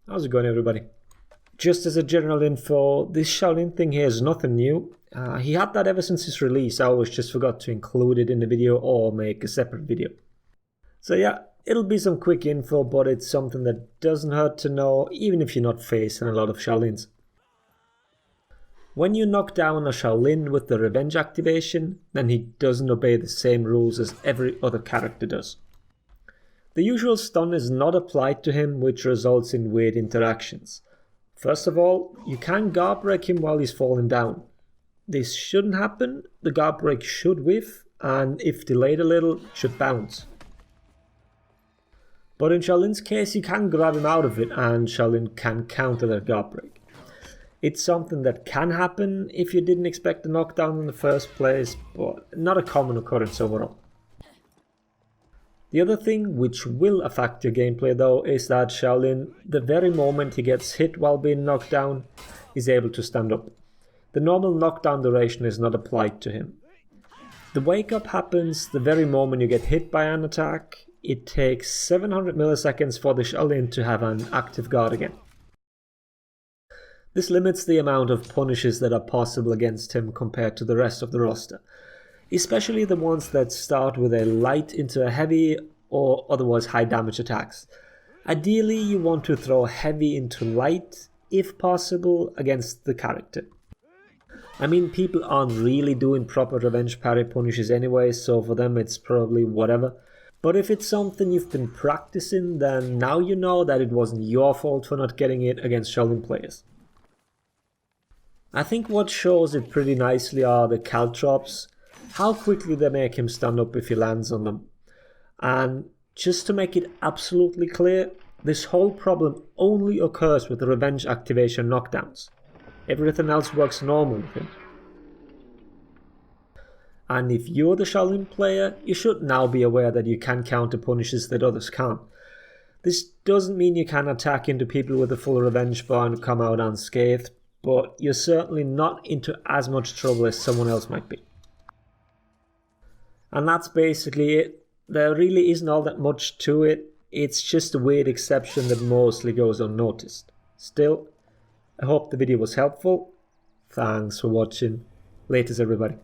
How's it going, everybody? Just as a general info, this Shaolin thing here is nothing new. He had that ever since his release. I always just forgot to include it in the video or make a separate video. So yeah, it'll be some quick info, but it's something that doesn't hurt to know, even if you're not facing a lot of Shaolins. When you knock down a Shaolin with the revenge activation, then he doesn't obey the same rules as every other character does. The usual stun is not applied to him, which results in weird interactions. First of all, you can guard break him while he's falling down. This shouldn't happen, the guard break should whiff, and if delayed a little, should bounce. But in Shaolin's case, you can grab him out of it, and Shaolin can counter that guard break. It's something that can happen if you didn't expect a knockdown in the first place, but not a common occurrence overall. The other thing which will affect your gameplay though is that Shaolin, the very moment he gets hit while being knocked down, is able to stand up. The normal knockdown duration is not applied to him. The wake up happens the very moment you get hit by an attack. It takes 700 milliseconds for the Shaolin to have an active guard again. This limits the amount of punishes that are possible against him compared to the rest of the roster, especially the ones that start with a light into a heavy or otherwise high damage attacks. Ideally, you want to throw heavy into light, if possible, against the character. I mean, people aren't really doing proper revenge parry punishes anyway, so for them it's probably whatever. But if it's something you've been practicing, then now you know that it wasn't your fault for not getting it against Shaolin players. I think what shows it pretty nicely are the caltrops, how quickly they make him stand up if he lands on them. And just to make it absolutely clear, this whole problem only occurs with the revenge activation knockdowns. Everything else works normal with him. And if you're the Shaolin player, you should now be aware that you can counter punishes that others can't. This doesn't mean you can attack into people with a full revenge bar and come out unscathed, but you're certainly not into as much trouble as someone else might be. And that's basically it. There really isn't all that much to it. It's just a weird exception that mostly goes unnoticed. Still, I hope the video was helpful. Thanks for watching. Laters, everybody.